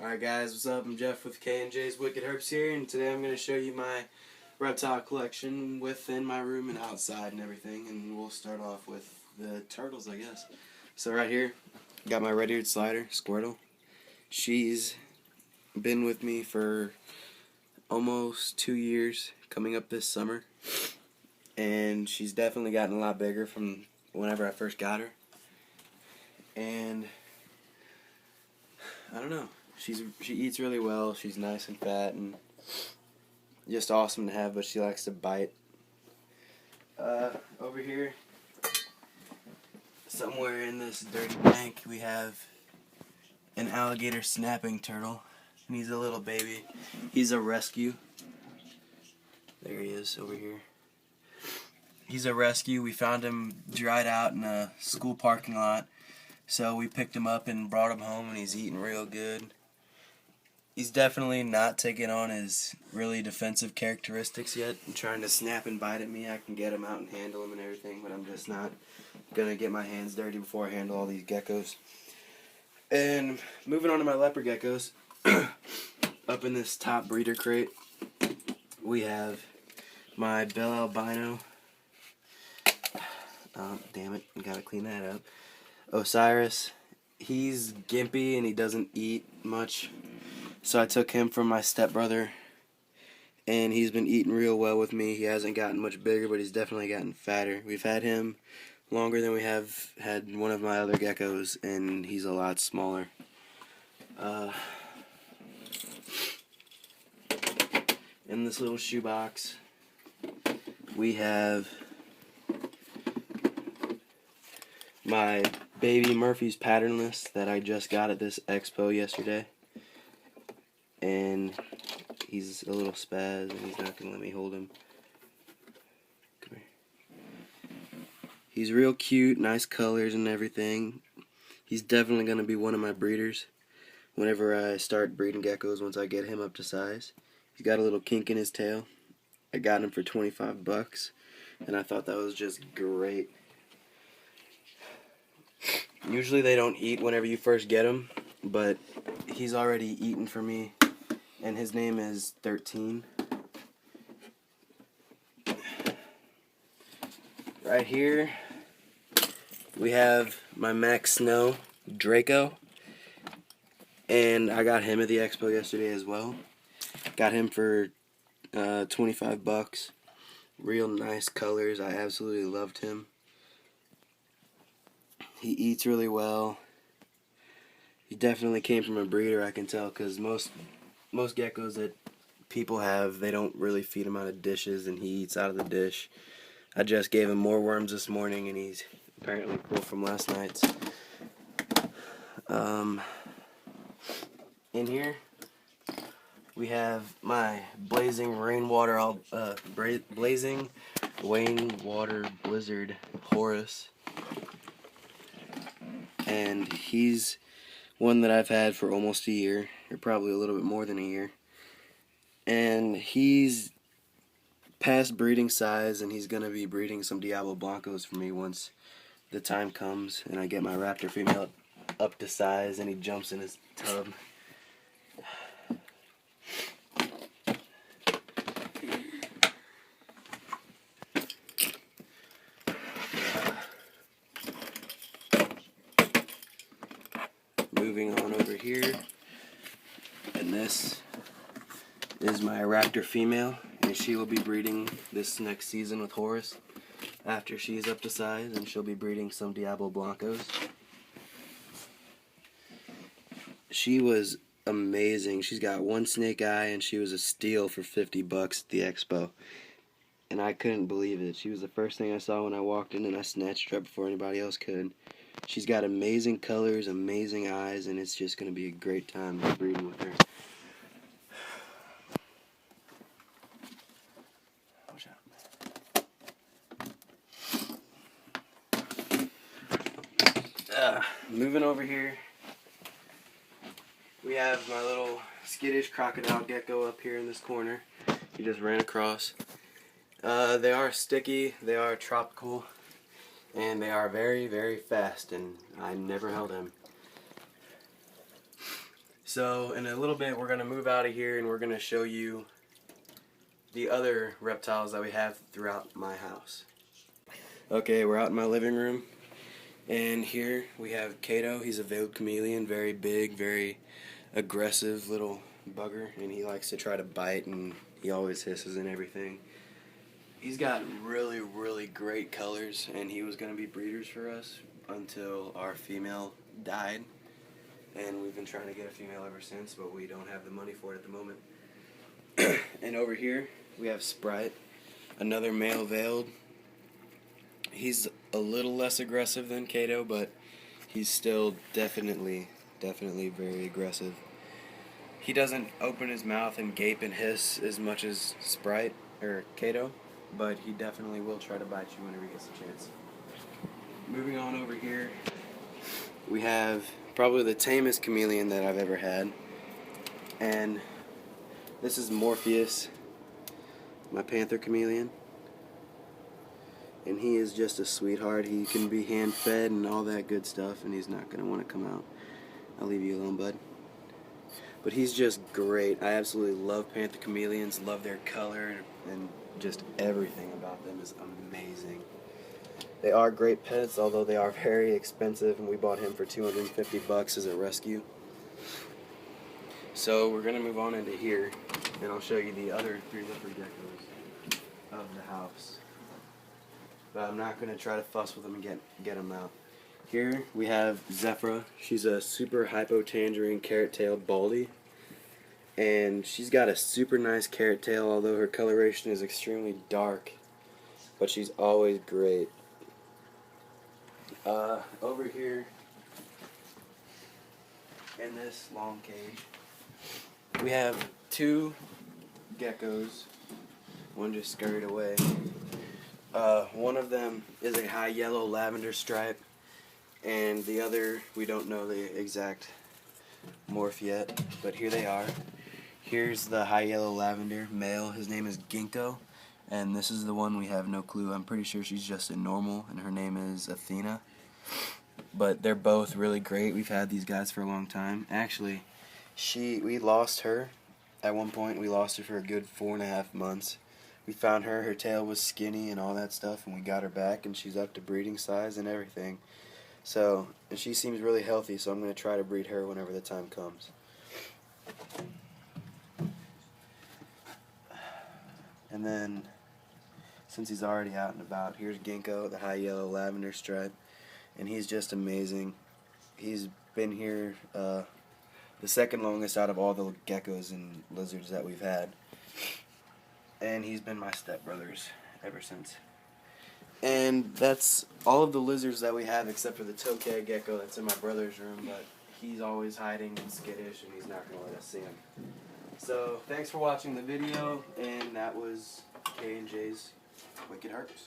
Alright guys, what's up? I'm Jeff with K&J's Wicked Herbs here, and today I'm going to show you my reptile collection within my room and outside and everything, and we'll start off with the turtles, I guess. So right here, got my red-eared slider, Squirtle. She's been with me for almost 2 years, coming up this summer, and she's definitely gotten a lot bigger from whenever I first got her, and I don't know. She eats really well. She's nice and fat and just awesome to have, but she likes to bite. Over here, somewhere in this dirty bank, we have an alligator snapping turtle, and he's a little baby. He's a rescue. There he is over here. He's a rescue. We found him dried out in a school parking lot, so we picked him up and brought him home, and he's eating real good. He's definitely not taking on his really defensive characteristics yet. I'm trying to snap and bite at me. I can get him out and handle him and everything, but I'm just not going to get my hands dirty before I handle all these geckos. And moving on to my leopard geckos, up in this top breeder crate, we have my Bell Albino. Oh, damn it, I gotta clean that up. Osiris. He's gimpy and he doesn't eat much. So I took him from my stepbrother, and he's been eating real well with me. He hasn't gotten much bigger, but he's definitely gotten fatter. We've had him longer than we have had one of my other geckos, and he's a lot smaller. In this little shoebox, we have my baby Murphy's patternless that I just got at this expo yesterday. And he's a little spaz, and he's not going to let me hold him. Come here. He's real cute, nice colors and everything. He's definitely going to be one of my breeders whenever I start breeding geckos once I get him up to size. He's got a little kink in his tail. I got him for 25 bucks, and I thought that was just great. Usually they don't eat whenever you first get them, but he's already eaten for me. And his name is 13. Right here, we have my Max Snow Draco. And I got him at the expo yesterday as well. Got him for 25 bucks. Real nice colors. I absolutely loved him. He eats really well. He definitely came from a breeder, I can tell, because most geckos that people have, they don't really feed him out of dishes, and he eats out of the dish. I just gave him more worms this morning, and he's apparently full from last night's. In here, we have my Blazing Rainwater Blizzard Horus, and he's one that I've had for almost a year, or probably a little bit more than a year. And he's past breeding size, and he's going to be breeding some Diablo Blancos for me once the time comes and I get my raptor female up to size and he jumps in his tub. Moving on over here, and this is my raptor female, and she will be breeding this next season with Horus after she's up to size, and she'll be breeding some Diablo Blancos. She was amazing. She's got one snake eye, and she was a steal for 50 bucks at the expo, and I couldn't believe it. She was the first thing I saw when I walked in, and I snatched her up before anybody else could. She's got amazing colors, amazing eyes, and it's just going to be a great time breeding with her. Watch out. Moving over here, we have my little skittish crocodile gecko up here in this corner. He just ran across. They are sticky, they are tropical, and they are very, very fast, and I never held him. So in a little bit we're going to move out of here and we're going to show you the other reptiles that we have throughout my house. Okay, we're out in my living room, and here we have Kato. He's a veiled chameleon, very big, very aggressive little bugger, and he likes to try to bite, and he always hisses and everything. He's got really, really great colors, and he was going to be breeders for us until our female died, and we've been trying to get a female ever since, but we don't have the money for it at the moment. And over here we have Sprite, another male veiled. He's a little less aggressive than Kato, but he's still definitely very aggressive. He doesn't open his mouth and gape and hiss as much as Sprite or Kato, but he definitely will try to bite you whenever he gets a chance. Moving on over here, we have probably the tamest chameleon that I've ever had, and this is Morpheus, my panther chameleon. And he is just a sweetheart. He can be hand-fed and all that good stuff, and he's not going to want to come out. I'll leave you alone, bud. But he's just great. I absolutely love panther chameleons, love their color, and just everything about them is amazing. They are great pets, although they are very expensive, and we bought him for $250 as a rescue. So we're going to move on into here, and I'll show you the other 3 leopard geckos of the house. But I'm not going to try to fuss with them and get them out. Here we have Zephyra. She's a super hypo-tangerine carrot-tailed baldy. And she's got a super nice carrot tail, although her coloration is extremely dark. But she's always great. Over here, in this long cage, we have 2 geckos. One just scurried away. One of them is a high yellow lavender stripe, and the other, we don't know the exact morph yet, but here they are. Here's the high yellow lavender male. His name is Ginkgo, and this is the one we have no clue. I'm pretty sure she's just a normal, and her name is Athena. But they're both really great. We've had these guys for a long time. Actually, we lost her at one point. We lost her for a good 4.5 months. We found her tail was skinny and all that stuff, and we got her back, and she's up to breeding size and everything. So, and she seems really healthy, so I'm going to try to breed her whenever the time comes. And then, since he's already out and about, here's Ginkgo, the high yellow lavender stripe, and he's just amazing. He's been here the second longest out of all the geckos and lizards that we've had. And he's been my stepbrother's ever since. And that's all of the lizards that we have except for the tokay gecko that's in my brother's room, but he's always hiding and skittish and he's not going to let us see him. So thanks for watching the video, and that was K&J's Wicked Hearts.